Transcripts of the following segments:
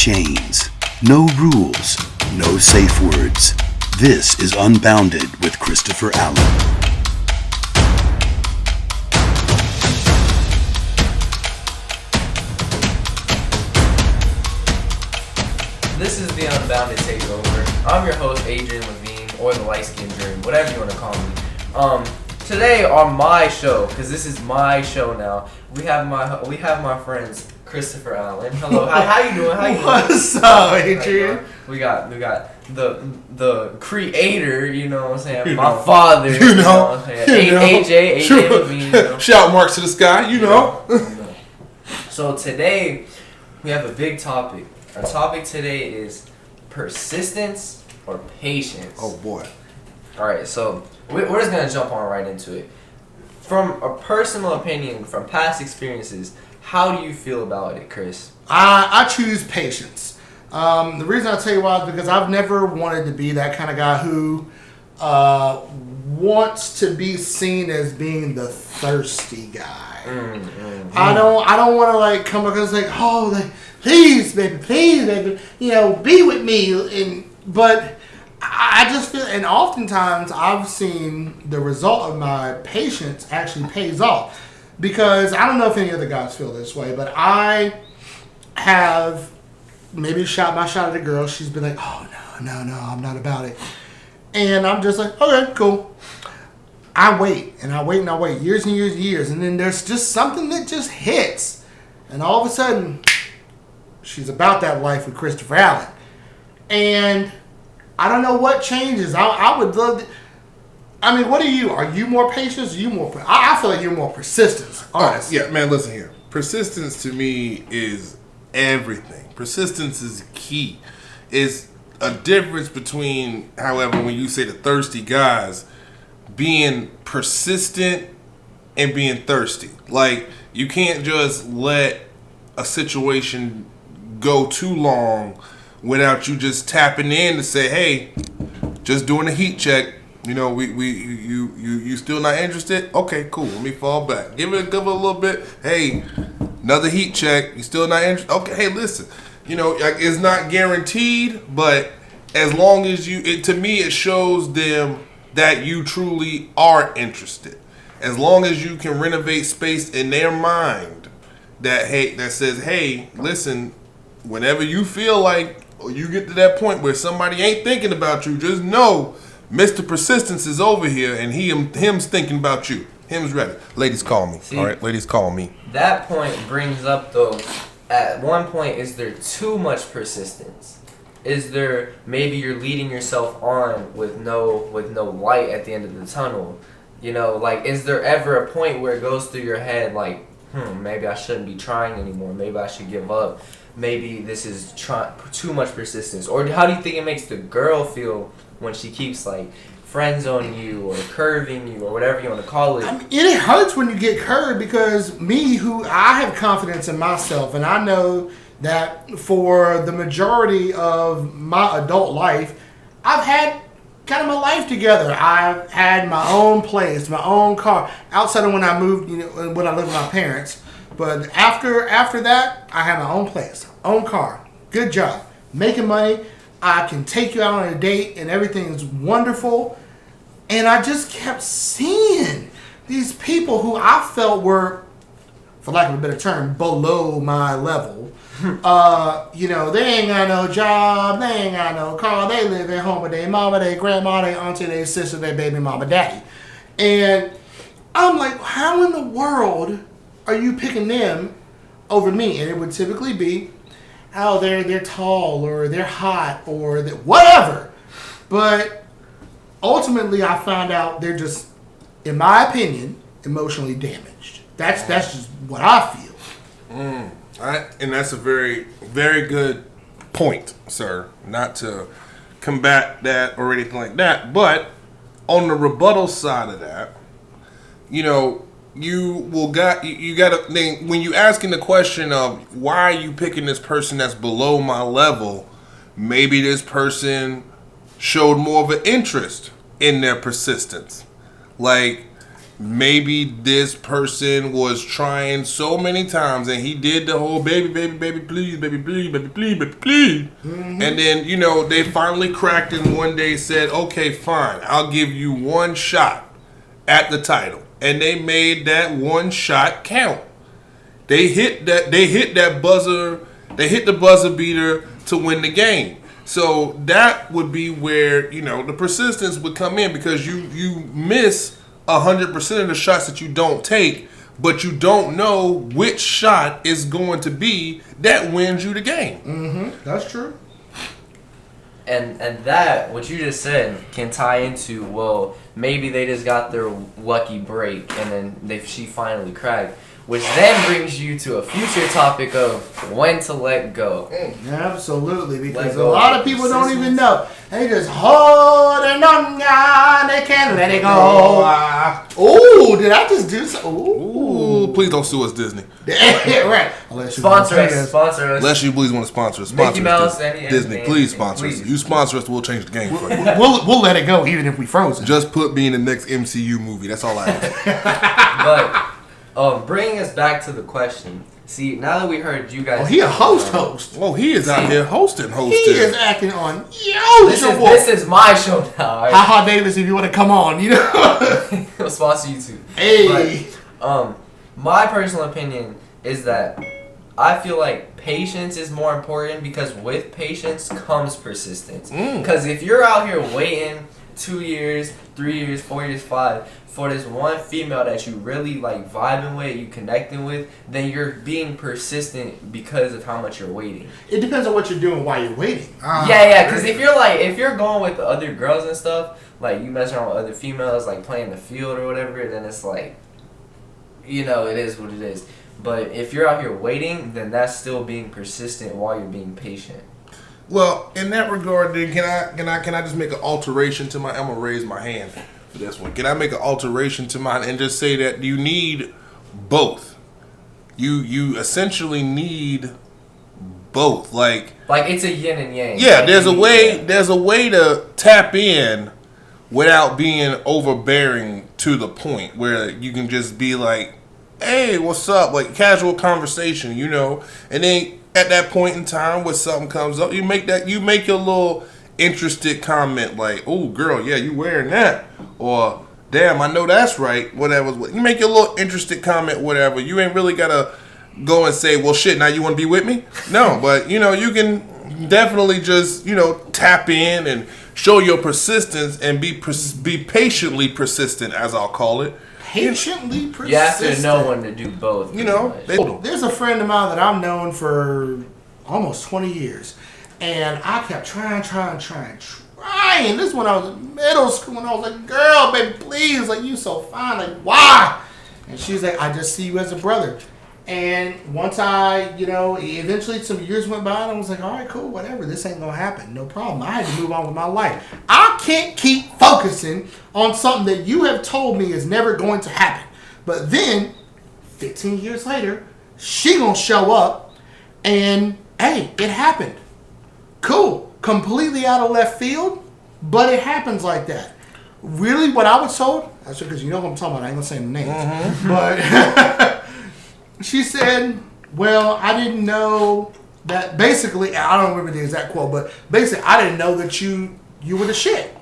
chains, no rules, no safe words. This is Unbounded with Christopher Allen. This is the Unbounded Takeover. I'm your host, ADREAN, or the Light Skin Dream, whatever you want to call me. Today on my show, because this is my show now, we have my friends Christopher Allen. Hello, how you doing? What's up, Adrian? We got the creator, you know what I'm saying? My father, you know what I'm saying? AJ Levine. Shout marks to the sky, you know. So today we have a big topic. Our topic today is persistence or patience. Oh boy. Alright, so we're just going to jump on right into it. From a personal opinion, from past experiences, how do you feel about it, Chris? I choose patience. The reason I tell you why is because I've never wanted to be that kind of guy who wants to be seen as being the thirsty guy. I don't want to like come across like, oh, like, please, baby, you know, be with me. But I just feel, and oftentimes I've seen the result of my patience actually pays off. Because I don't know if any other guys feel this way, but I have maybe shot my shot at a girl. She's been like, oh, no, I'm not about it. And I'm just like, okay, cool. I wait, years and years and years. And then there's just something that just hits. And all of a sudden, she's about that life with Christopher Allen. And I don't know what changes. I would love to. I mean, what are you? Are you more patient? Are you more? I feel like you're more persistent. Honestly. Yeah, man. Listen here. Persistence to me is everything. Persistence is key. It's a difference between, however, when you say the thirsty guys, being persistent and being thirsty. Like, you can't just let a situation go too long without you just tapping in to say, hey, just doing a heat check. You know, you still not interested? Okay, cool. Let me fall back. Give it a little bit. Hey, another heat check. You still not interested? Okay, hey, listen. You know, like, it's not guaranteed, but as long as to me, it shows them that you truly are interested. As long as you can renovate space in their mind that says, hey, listen, whenever you feel like or you get to that point where somebody ain't thinking about you, just know Mr. Persistence is over here, and him's thinking about you. Him's ready. Ladies, call me. See, all right, ladies, call me. That point brings up, though, at one point, is there too much persistence? Is there, maybe you're leading yourself on with no light at the end of the tunnel? You know, like, is there ever a point where it goes through your head, like, maybe I shouldn't be trying anymore. Maybe I should give up. Maybe this is too much persistence. Or how do you think it makes the girl feel when she keeps like friend zoning you or curving you or whatever you want to call it? I mean, it hurts when you get curved because I have confidence in myself, and I know that for the majority of my adult life, I've had kind of my life together. I've had my own place, my own car, outside of when I moved, you know, when I lived with my parents. But after that, I had my own place, own car, good job, making money. I can take you out on a date and everything is wonderful. And I just kept seeing these people who I felt were, for lack of a better term, below my level. You know, they ain't got no job, they ain't got no car, they live at home with their mama, their grandma, their auntie, their sister, their baby mama, daddy. And I'm like, how in the world are you picking them over me? And it would typically be, oh, they're tall or they're hot or whatever. But ultimately, I found out they're just, in my opinion, emotionally damaged. That's just what I feel. And that's a very, very good point, sir. Not to combat that or anything like that, but on the rebuttal side of that, you know, you got to think when you asking the question of why are you picking this person that's below my level, maybe this person showed more of an interest in their persistence. Like, maybe this person was trying so many times and he did the whole baby, please, baby, please, baby, please, baby, please. And then, you know, they finally cracked and one day said, okay, fine, I'll give you one shot at the title. And they made that one shot count. They hit the buzzer beater to win the game. So that would be where, you know, the persistence would come in, because you miss 100% of the shots that you don't take, but you don't know which shot is going to be that wins you the game. That's true. And that, what you just said, can tie into, well, maybe they just got their lucky break and then she finally cracked. Which then brings you to a future topic of when to let go. Absolutely, because a lot of people don't even know. They just holding on, they can't let it go. Oh, did I just do so? Ooh, please don't sue us, Disney. Right. Unless you Sponsor us. Unless you please want to sponsor us. Mickey Mouse, Disney, please sponsor us. You sponsor us, we'll change the game for you. We'll let it go even if we frozen. Just put me in the next MCU movie. That's all I ask. But bringing us back to the question. See, now that we heard you guys... Oh, he a host. Oh, he is out here hosting. He is acting on This is my show now. Right? Ha Davis, if you want to come on, you know. We'll sponsor you too. Hey. But, my personal opinion is that I feel like patience is more important, because with patience comes persistence. Because if you're out here waiting 2 years, 3 years, 4 years, 5 for this one female that you really like vibing with, you connecting with, then you're being persistent because of how much you're waiting. It depends on what you're doing while you're waiting. Yeah, because if you're going with the other girls and stuff, like you mess around with other females, like playing the field or whatever, then it's like, you know, it is what it is. But if you're out here waiting, then that's still being persistent while you're being patient. Well, in that regard, then can I just make an alteration to I'm gonna raise my hand for this one. Can I make an alteration to mine and just say that you need both? You essentially need both. Like it's a yin and yang. Yeah, there's a way to tap in without being overbearing to the point where you can just be like, hey, what's up? Like casual conversation, you know, and then at that point in time when something comes up, you make your little interested comment like, oh girl, yeah, you wearing that, or damn, I know that's right, whatever. You make your little interested comment, whatever. You ain't really gotta go and say, well shit, now you want to be with me? No, but you know, you can definitely just, you know, tap in and show your persistence and be patiently persistent, as I'll call it. Patiently persistent. You have to know when to do both. You know, there's a friend of mine that I've known for almost 20 years, and I kept trying. This is when I was in middle school, and I was like, girl, baby, please, like, you so fine, like, why? And she was like, I just see you as a brother. And once I, you know, eventually some years went by, and I was like, all right, cool, whatever. This ain't going to happen. No problem. I had to move on with my life. I can't keep focusing on something that you have told me is never going to happen. But then, 15 years later, she going to show up, and, hey, it happened. Cool. Completely out of left field, but it happens like that. Really, what I was told, that's because you know what I'm talking about. I ain't going to say the names. But... she said, well, I didn't know that, basically, I don't remember the exact quote, but basically, I didn't know that you were the shit.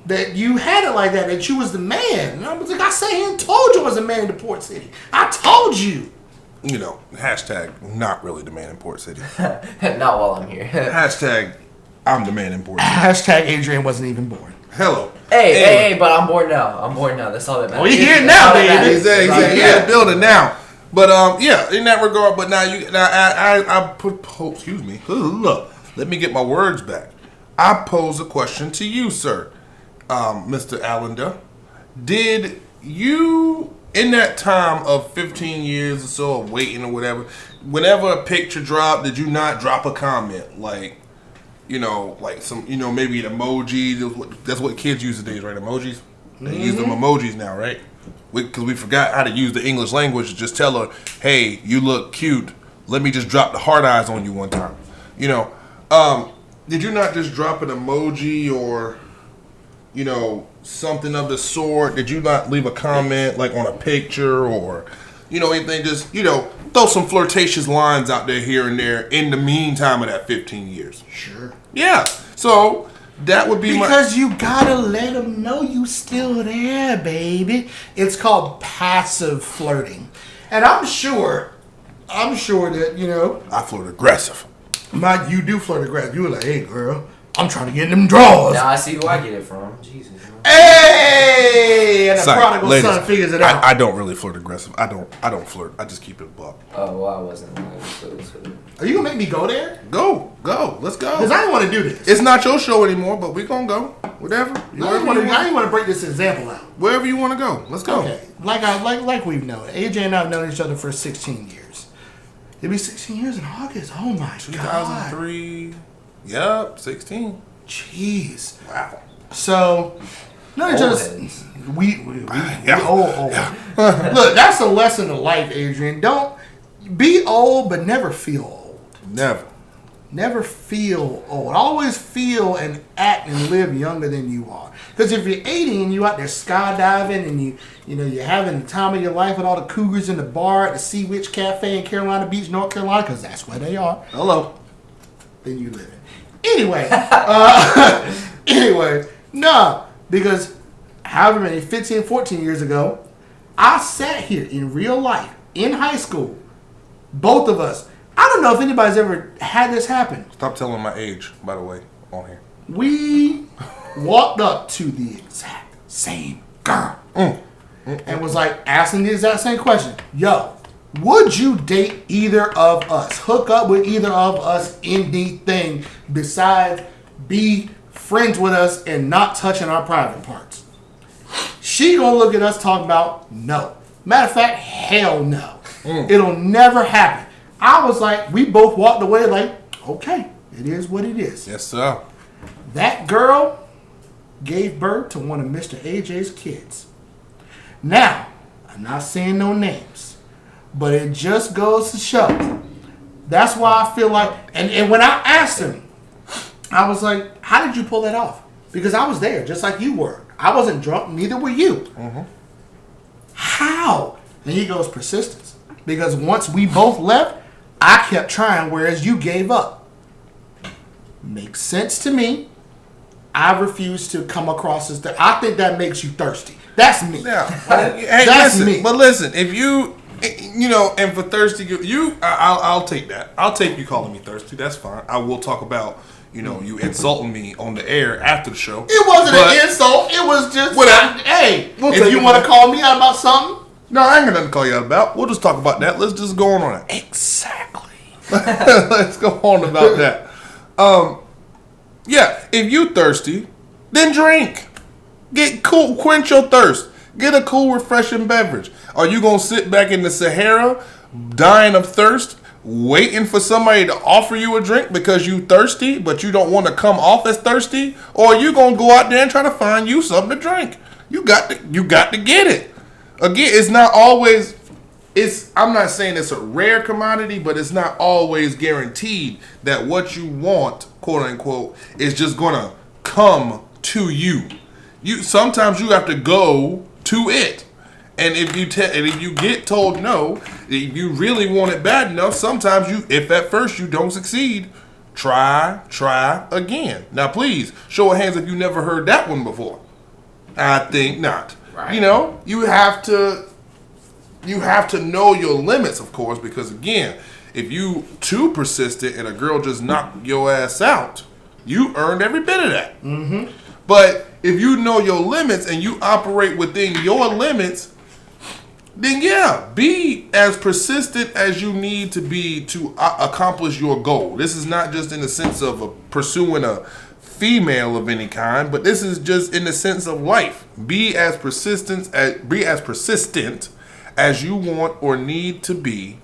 That you had it like that you was the man. And I was like, I sat here and told you I was a man in the Port City. I told you. You know, hashtag not really the man in Port City. Not while I'm here. Hashtag I'm the man in Port City. Hashtag Adrian wasn't even born. Hello. Hey, but I'm born now. That's all that matters. Oh, you here now, baby. Exactly. You're in the building now. But yeah, in that regard. But now I excuse me. Let me get my words back. I pose a question to you, sir, Mr. Allender. Did you, in that time of 15 years or so of waiting or whatever, whenever a picture dropped, did you not drop a comment like, you know, like some, you know, maybe an emoji? That's what kids use these days, right? Emojis. They use them emojis now, right? Because we forgot how to use the English language to just tell her, hey, you look cute. Let me just drop the hard eyes on you one time. You know, did you not just drop an emoji or something of the sort? Did you not leave a comment like on a picture or, anything? Just, throw some flirtatious lines out there here and there in the meantime of that 15 years. Sure. Yeah. So that would be because you gotta let them know you still there, baby. It's called passive flirting, and I'm sure that I flirt aggressive. You do flirt aggressive. You were like, hey girl, I'm trying to get in them drawers. Now I see who I get it from. Jesus. Hey, and the Sorry, prodigal ladies, son figures it out. I don't really flirt aggressive. I don't flirt. I just keep it a buck. Oh, well, I wasn't. Are you gonna make me go there? Go. Let's go. Because I don't want to do this. It's not your show anymore, but we gonna go. Whatever. I didn't want to break this example out. Wherever you want to go. Let's go. Okay, like we've known. AJ and I have known each other for 16 years. It'll be 16 years in August. Oh my god. 2003. Yep, 16. Jeez. Wow. So, no, just we old. Yeah. Look, that's a lesson of life, Adrian. Don't be old, but never feel old. Never feel old. Always feel and act and live younger than you are. Because if you're 80 and you out there skydiving and you're having the time of your life with all the cougars in the bar at the Sea Witch Cafe in Carolina Beach, North Carolina, because that's where they are. Hello. Then you live it. Anyway, no, because however many, 15, 14 years ago, I sat here in real life, in high school, both of us. I don't know if anybody's ever had this happen. Stop telling my age, by the way, on here. We walked up to the exact same girl and was like asking the exact same question. Yo, would you date either of us? Hook up with either of us, anything besides be friends with us and not touching our private parts? She gonna look at us talking about no. Matter of fact, hell no. It'll never happen. I was like, we both walked away like, okay, it is what it is. Yes, sir. That girl gave birth to one of Mr. AJ's kids. Now, I'm not saying no names, but it just goes to show. That's why I feel like, and when I asked him, I was like, how did you pull that off? Because I was there, just like you were. I wasn't drunk, neither were you. Mm-hmm. How? And he goes, persistence. Because once we both left, I kept trying, whereas you gave up. Makes sense to me. I refuse to come across as that. I think that makes you thirsty. That's me. Yeah. Hey, that's listen, me. But listen, if and for thirsty, I'll take that. I'll take you calling me thirsty. That's fine. I will talk about, you insulting me on the air after the show. It wasn't an insult. It was just, hey, if you want to call me out about something. No, I ain't got nothing to call you out about. We'll just talk about that. Let's just go on it. Exactly. Let's go on about that. Yeah, if you thirsty, then drink. Get cool, quench your thirst. Get a cool, refreshing beverage. Are you going to sit back in the Sahara, dying of thirst, waiting for somebody to offer you a drink because you thirsty, but you don't want to come off as thirsty? Or are you going to go out there and try to find you something to drink? You got to get it. Again, it's not always, I'm not saying it's a rare commodity, but it's not always guaranteed that what you want, quote unquote, is just going to come to you. Sometimes you have to go to it. And if you get told no, if you really want it bad enough, sometimes if at first you don't succeed, try again. Now please, show of hands if you never heard that one before. I think not. Right. You have to know your limits, of course, because again, if you too persistent and a girl just knocked your ass out, you earned every bit of that. Mm-hmm. But if you know your limits and you operate within your limits, then yeah, be as persistent as you need to be to accomplish your goal. This is not just in the sense of pursuing a female of any kind, but this is just in the sense of life. Be as persistent as you want or need to be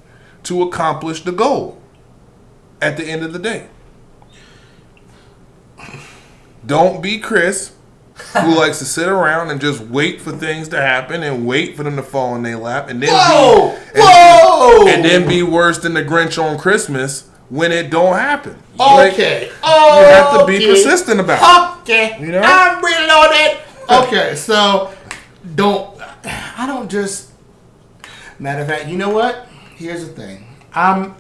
to accomplish the goal at the end of the day. Don't be Chris, who likes to sit around and just wait for things to happen and wait for them to fall in their lap and then Whoa! and then be worse than the Grinch on Christmas when it don't happen. Okay. You have to be persistent about it. Okay. You know? I'm reloaded. Okay, so I don't just. Matter of fact, you know what? Here's the thing. I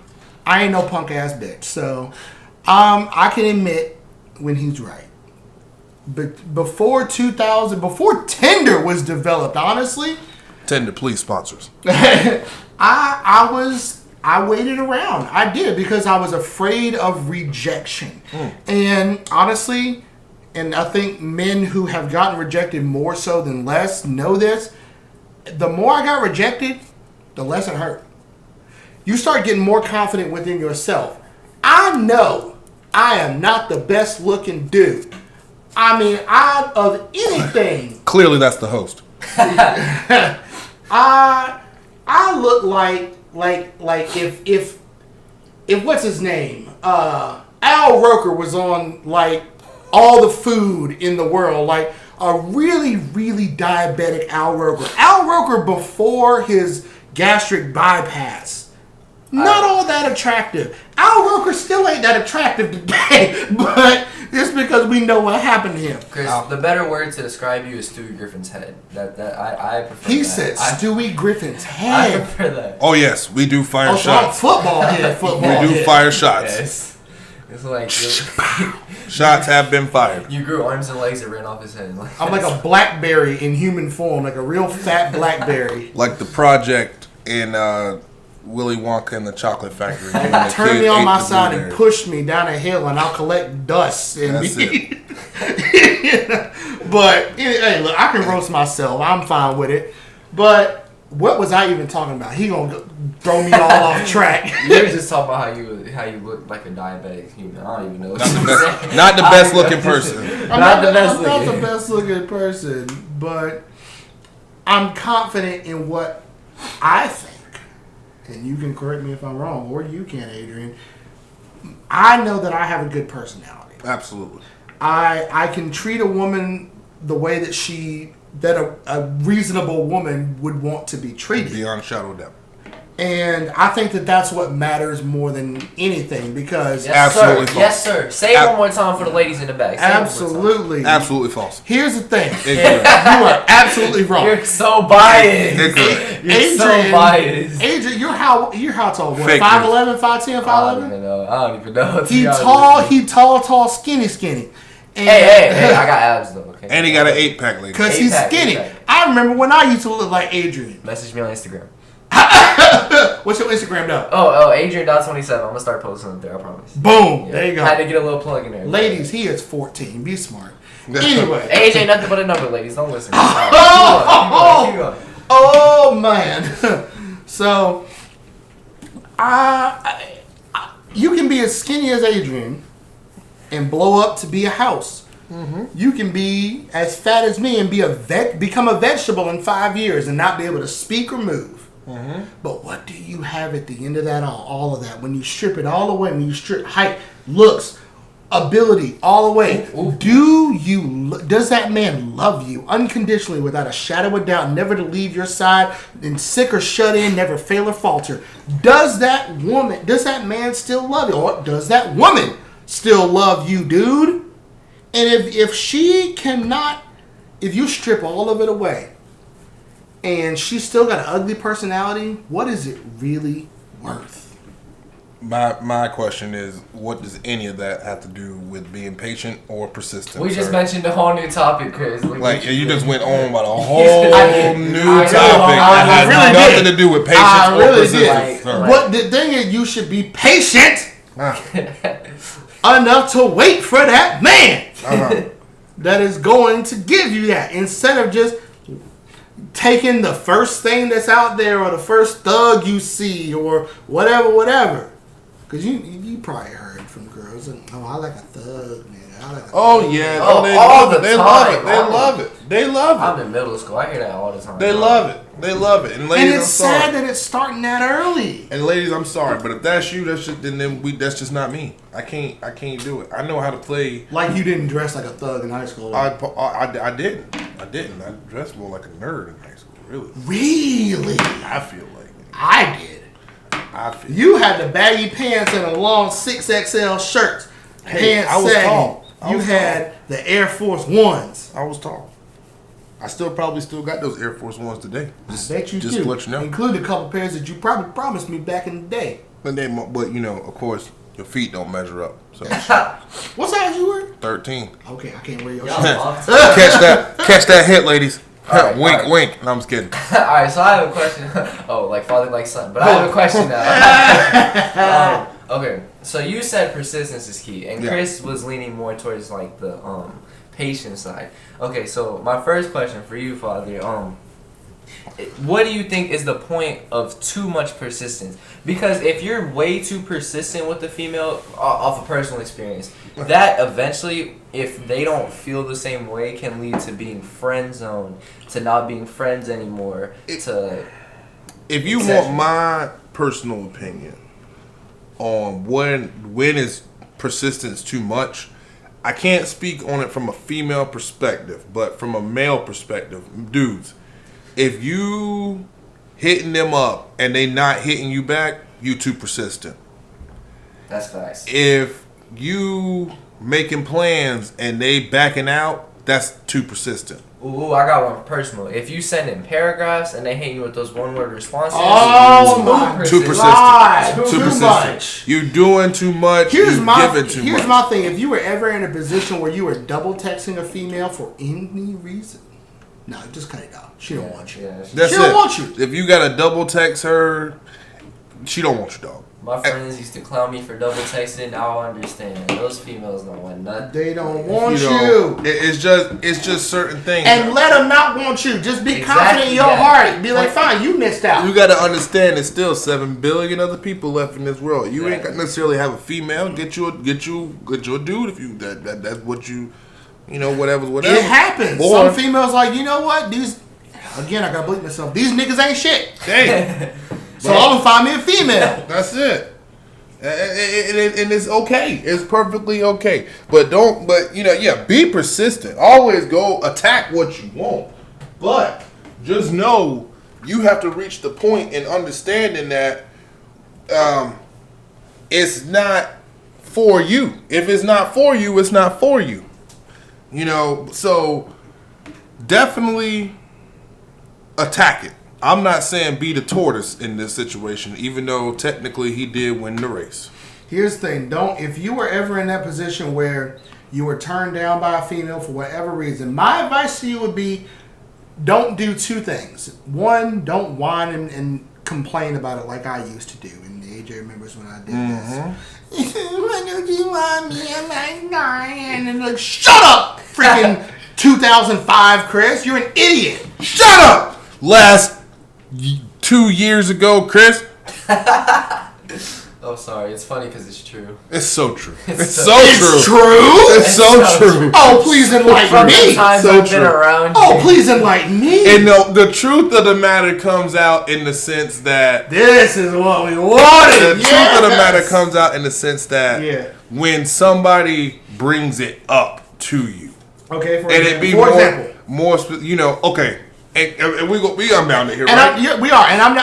ain't no punk ass bitch, so I can admit when he's right. But before Tinder was developed, honestly, Tinder, please sponsors. I waited around. I did because I was afraid of rejection. And honestly, and I think men who have gotten rejected more so than less know this. The more I got rejected, the less it hurt. You start getting more confident within yourself. I know I am not the best looking dude. I mean, out of anything, Clearly, that's the host. I look like if what's his name? Al Roker was on like all the food in the world, like a really, really diabetic Al Roker. Al Roker before his gastric bypass. Not all that attractive. Al Roker still ain't that attractive today, but it's because we know what happened to him. Chris, the better word to describe you is Stewie Griffin's head. I prefer He that. said Stewie Griffin's I head. prefer that. Oh yes, we do fire Also, I'm shots. football head. We do fire shots. Yes. It's like Shots have been fired. you grew arms and legs that ran off his head. I'm like a blackberry in human form, like a real fat blackberry. Like the project in Willy Wonka and the Chocolate Factory. when the Turn kid me on ate my the side blueberry. and push me down a hill, and I'll collect dust. And That's it. But hey, look, I can roast myself. I'm fine with it. But what was I even talking about? He gonna throw me all off track. You were just talking about how you look like a diabetic human. I don't even know. Not the best looking person. I'm Not the best I'm not looking. the best looking person, but I'm confident in what I think. And you can correct me if I'm wrong, or you can, Adrian. I know that I have a good personality. Absolutely. I can treat a woman the way that a reasonable woman would want to be treated. Beyond a shadow of doubt. And I think that that's what matters more than anything because Yes, Absolutely sir. false. Yes, sir. Say it one more time for the ladies in the back. Say it one more time. absolutely, Absolutely false. Here's the thing. Ignorant. You are absolutely wrong. You're so biased. Ignorant. You're so biased. Adrian, you're how tall? What? Fake 5'11", 5'10", I don't 5'11"? even know. I don't even know. He tall, skinny. And Hey, I got abs though. Okay. And he got an 8-pack, lady. because he's Eight-pack, skinny. eight-pack. I remember when I used to look like Adrian. Message me on Instagram. What's your Instagram though? Oh, Adrian.27. I'm gonna start posting it there. I promise. Boom. Yeah. There you go. Had to get a little plug in there. Ladies, he is 14. Be smart. Anyway. Age ain't nothing but a number, ladies. Don't listen. Keep going. Oh man. So, you can be as skinny as Adrian and blow up to be a house. Mm-hmm. You can be as fat as me and become a vegetable in 5 years and not be able to speak or move. Mm-hmm. But what do you have at the end of that all of that? When you strip it all away, when you strip height, looks, ability all the way, does that man love you unconditionally without a shadow of doubt, never to leave your side, and sick or shut in, never fail or falter? Does that man still love you? Or does that woman still love you, dude? And if she cannot, if you strip all of it away and she's still got an ugly personality, what is it really worth? My question is, what does any of that have to do with being patient or persistent? We just sir? mentioned a whole new topic, Chris. Like, you just went on about a whole new I topic that really has did. nothing to do with patience I or really persistence. did. sir. What the thing is, you should be patient enough to wait for that man that is going to give you that, instead of just taking the first thing that's out there or the first thug you see or whatever. Because you probably heard from girls, I like a thug, man. Oh yeah, Oh, they all love the it. They time. love it. They love it. They love I'm it. in middle school. I hear that all the time. They love it. They love it. And ladies, And it's I'm sorry. sad that it's starting that early. And ladies, I'm sorry, but if that's you, that's just that's just not me. I can't do it. I know how to play. Like you didn't dress like a thug in high school. I didn't. I dressed more like a nerd in high school. Really. Really? I feel like it. I did. I fit. You had the baggy pants and a long 6XL shirt. Hey, Pants I was sagging. tall. You had the Air Force Ones. I was tall. I probably still got those Air Force Ones today. I bet you just do. to let you know. Including a couple pairs that you probably promised me back in the day. But of course, your feet don't measure up. So What size you were? 13. Okay, I can't wear your Y'all shit. off. Catch that hit, ladies. Alright, wink, alright. wink. No, I'm just kidding. Alright, so I have a question. Oh, like father, like son. But I have a question now. Okay, so you said persistence is key, and Yeah. Chris was leaning more towards like the patient side. Okay, so my first question for you, father, what do you think is the point of too much persistence? Because if you're way too persistent with the female, off of personal experience, that eventually, if they don't feel the same way, can lead to being friend zoned, to not being friends anymore, to... If you want my personal opinion on when is persistence too much, I can't speak on it from a female perspective, but from a male perspective, dudes, if you hitting them up and they not hitting you back, you too persistent. That's facts. If you making plans and they backing out, that's too persistent. Ooh, I got one personal. If you send in paragraphs and they hit you with those one-word responses, Oh my Too persistent. God, Too too persistent. much. You doing too much. Here's you my giving too here's much. my thing. If you were ever in a position where you were double texting a female for any reason, no, just cut it out. She don't want you. Yeah, That's She it. don't want you. If you gotta double text her, she don't want you, dog. my friends used to clown me for double texting. Now I understand. Those females don't want nothing. They don't want you. know, it's just certain things. And let them not want you. Just be Exactly confident in your that. heart. Be like, fine, you missed out. You gotta understand, there's still 7 billion other people left in this world. You ain't Exactly. got necessarily have a female. Get you a dude if you that's what you whatever. It happens. Or- Some females like, you know what? These, again, I gotta bleep myself. These niggas ain't shit. Hey, So I'm gonna find me a female. that's it. And it's okay. It's perfectly okay. But be persistent. Always go attack what you want. But just know you have to reach the point in understanding that it's not for you. If it's not for you, it's not for you. So definitely attack it. I'm not saying be the tortoise in this situation, even though technically he did win the race. Here's the thing. If you were ever in that position where you were turned down by a female for whatever reason, my advice to you would be, don't do two things. One, don't whine and complain about it like I used to do. And AJ remembers when I did this. Why don't you want me? I'm like, dying. And like, shut up, freaking 2005, Chris. You're an idiot. Shut up! Last 2 years ago, Chris. Oh, sorry. It's funny because it's true. It's so true. It's so- so It's true. true. It's so true. Oh, please enlighten From the me. times So I've been true. around Oh, you. please enlighten me. And the truth of the matter comes out in the sense that This is what we wanted. the truth of the matter comes out in the sense that Yeah. when somebody brings it up to you, Okay, for and example. it be okay, and we unbounded here, And right? we are, and I'm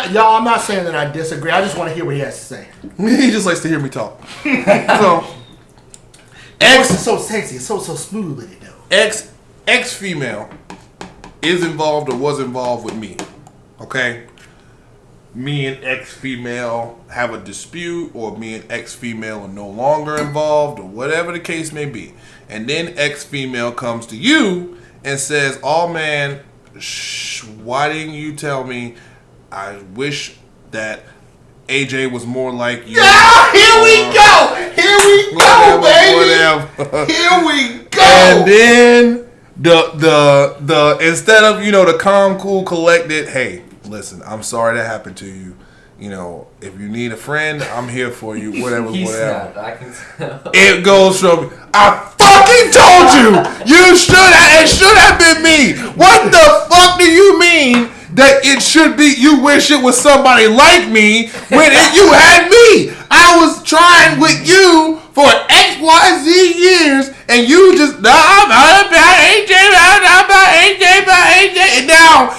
not saying that I disagree. I just want to hear what he has to say. He just likes to hear me talk. So, Voice is so sexy, it's so smooth with it though. ex female is involved or was involved with me. Okay, me and ex female have a dispute, or me and ex female are no longer involved, or whatever the case may be, and then ex female comes to you and says, "Oh man, why didn't you tell me? I wish that AJ was more like you." Ah, here we go, baby. Whatever. Here we go. And then the instead of the calm, cool, collected, hey, listen, I'm sorry that happened to you. If you need a friend, I'm here for you. Whatever. He snapped. I can tell. It goes from, I fucking told you, it should have been me. What the fuck do you mean that it should be, you wish it was somebody like me when you had me? I was trying with you for XYZ years, and you just, I'm about AJ, and now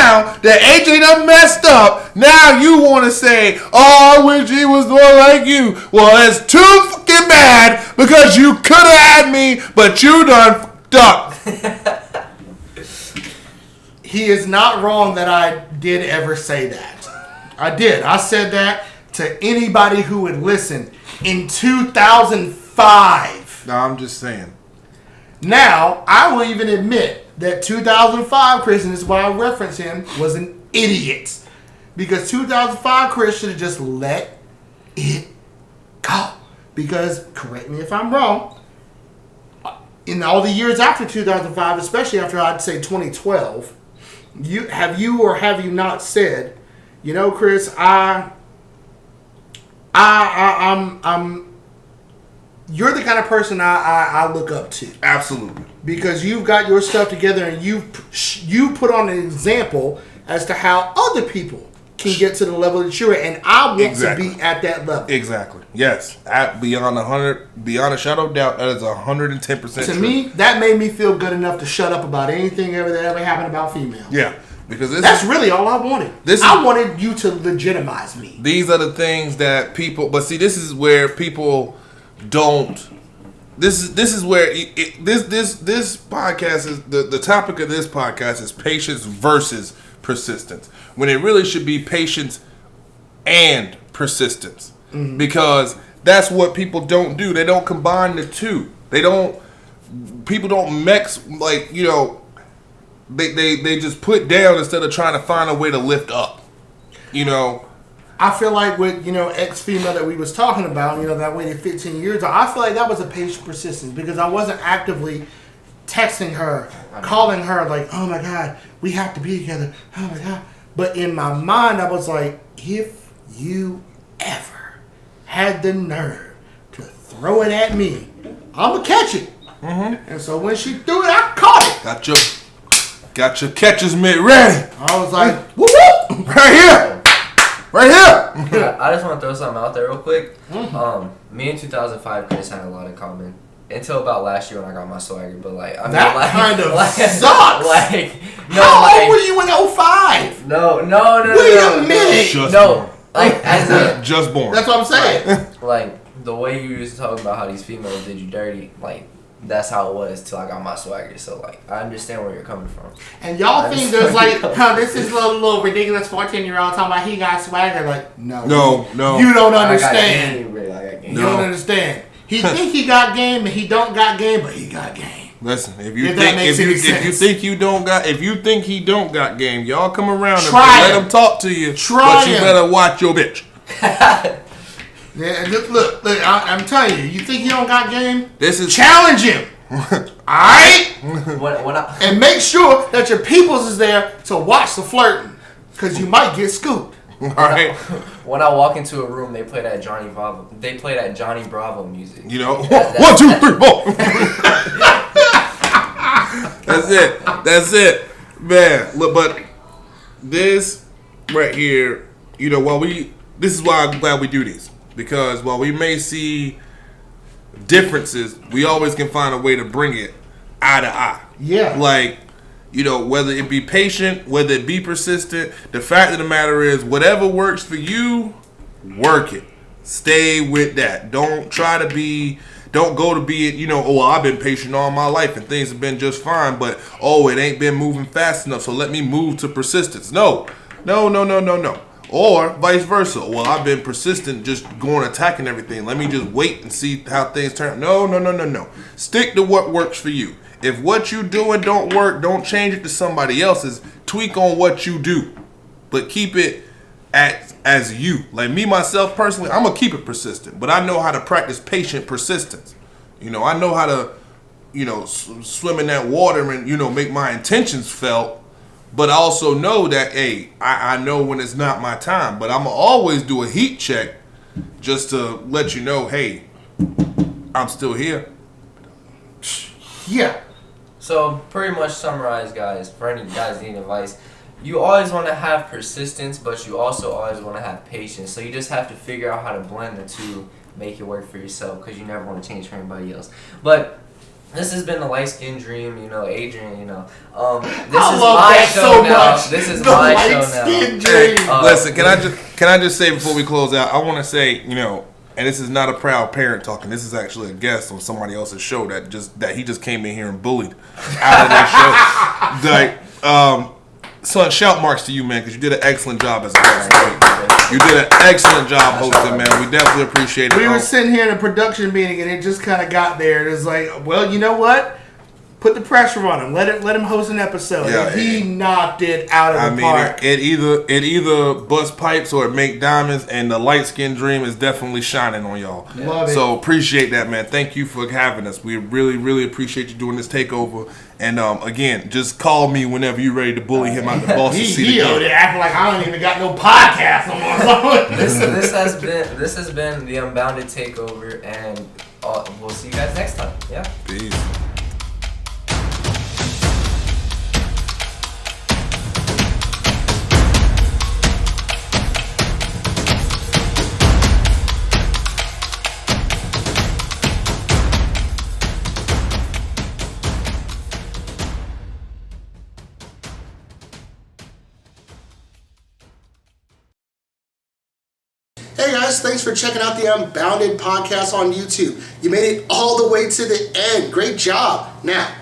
now that AJ done messed up, now you want to say, oh, I wish he was more like you. Well, it's too fucking bad because you could have had me, but you done fucked up. He is not wrong that I did ever say that. I did. I said that to anybody who would listen in 2005. No, I'm just saying. Now, I will even admit that 2005 Chris, and this is why I reference him, was an idiot. Because 2005 Chris should have just let it go. Because, correct me if I'm wrong, in all the years after 2005, especially after I'd say 2012, have you not said, you know, Chris, I'm you're the kind of person I look up to. Absolutely. Because you've got your stuff together and you put on an example as to how other people can get to the level that you're at, and I want to be at that level. Exactly. Yes. Beyond a shadow of doubt, that is 110% To true. me, that made me feel good enough to shut up about anything that ever happened about females. Yeah. Because that's really all I wanted. I wanted you to legitimize me. These are the things that people, but see, this is where people don't. This is where this podcast is the topic of this podcast is patience versus persistence, when it really should be patience and persistence, because that's what people don't do. They don't combine the two. People don't mix, like, you know. They just put down instead of trying to find a way to lift up. You know, I feel like with, you know, ex-female that we was talking about, you know, that waited 15 years, I feel like that was a patient persistence because I wasn't actively texting her, calling her like, oh my God, we have to be together. Oh my God. But in my mind, I was like, if you ever had the nerve to throw it at me, I'm going to catch it. Mm-hmm. And so when she threw it, I caught it. Got your catcher's mitt ready. I was like, whoop whoop, right here. I just want to throw something out there real quick. Me in 2005, Chris had a lot of common until about last year when I got my swagger. But like, I mean, that like, kind of sucks. Like, no, how like, old were you in 05? No. Wait a minute. Just born. That's what I'm saying. Like the way you was talking about how these females did you dirty, like. That's how it was till I got my swagger. So like, I understand where you're coming from. And y'all think there's like, this is a little ridiculous 14-year-old talking about he got swagger. Like, no. You don't understand. You don't understand. He think he got game and he don't got game, but he got game. Listen, if you think he don't got game, y'all come around and let him talk to you. But you better watch your bitch. Yeah, look, I'm telling you, you think you don't got game? This is challenge him. Alright? And make sure that your peoples is there to watch the flirting. Because you might get scooped. Alright. When I walk into a room, they play that Johnny Bravo music. You know, 1, 2, 3, 4. That's it. Man, look, but this right here, you know, this is why I'm glad we do these. Because while we may see differences, we always can find a way to bring it eye to eye. Yeah. Like, you know, whether it be patient, whether it be persistent, the fact of the matter is, whatever works for you, work it. Stay with that. Don't go to be, you know, oh, I've been patient all my life and things have been just fine, but, oh, it ain't been moving fast enough, so let me move to persistence. No. Or vice versa. Well, I've been persistent, just going attacking everything. Let me just wait and see how things turn. No. Stick to what works for you. If what you doing don't work, don't change it to somebody else's. Tweak on what you do, but keep it as you. Like me, myself, personally, I'm going to keep it persistent, but I know how to practice patient persistence. You know, I know how to, you know, swim in that water and, you know, make my intentions felt. But I also know that, hey, I know when it's not my time. But I'm going to always do a heat check just to let you know, hey, I'm still here. Yeah. So, pretty much summarize, guys, for any guys needing advice, you always want to have persistence, but you also always want to have patience. So, you just have to figure out how to blend the two, make it work for yourself, because you never want to change for anybody else. But This has been the Light Skin Dream, Adrian, This I is love my that show so now. much. This is The my Light show Skin now. Dream. Listen, can I just say before we close out, I want to say, and this is not a proud parent talking. This is actually a guest on somebody else's show that he just came in here and bullied out of their show. Son, shout marks to you, man, because you did an excellent job as a host. You did an excellent job hosting, man. We definitely appreciate it. We were sitting here in a production meeting, and it just kind of got there. It was like, well, you know what? Put the pressure on him. Let him host an episode. Yeah, and he knocked it out of the park. It either bust pipes or it make diamonds, and the Light Skin Dream is definitely shining on y'all. Love it. So appreciate that, man. Thank you for having us. We really, really appreciate you doing this takeover. And again, just call me whenever you're ready to bully him out the Boston seat. He acting like I don't even got no podcast no more. This has been the Unbounded takeover, and we'll see you guys next time. Yeah. Peace. Hey guys, thanks for checking out the Unbounded podcast on YouTube. You made it all the way to the end. Great job. Now,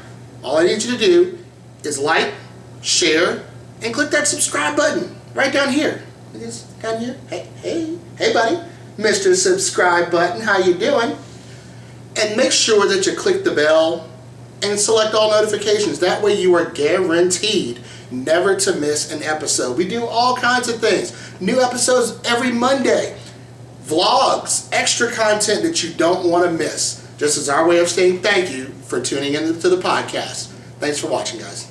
all I need you to do is like, share, and click that subscribe button right down here. It is down here. Hey buddy. Mr. Subscribe button, how you doing? And make sure that you click the bell and select all notifications. That way you are guaranteed never to miss an episode. We do all kinds of things. New episodes every Monday. Vlogs, extra content that you don't want to miss. Just as our way of saying thank you for tuning in to the podcast. Thanks for watching, guys.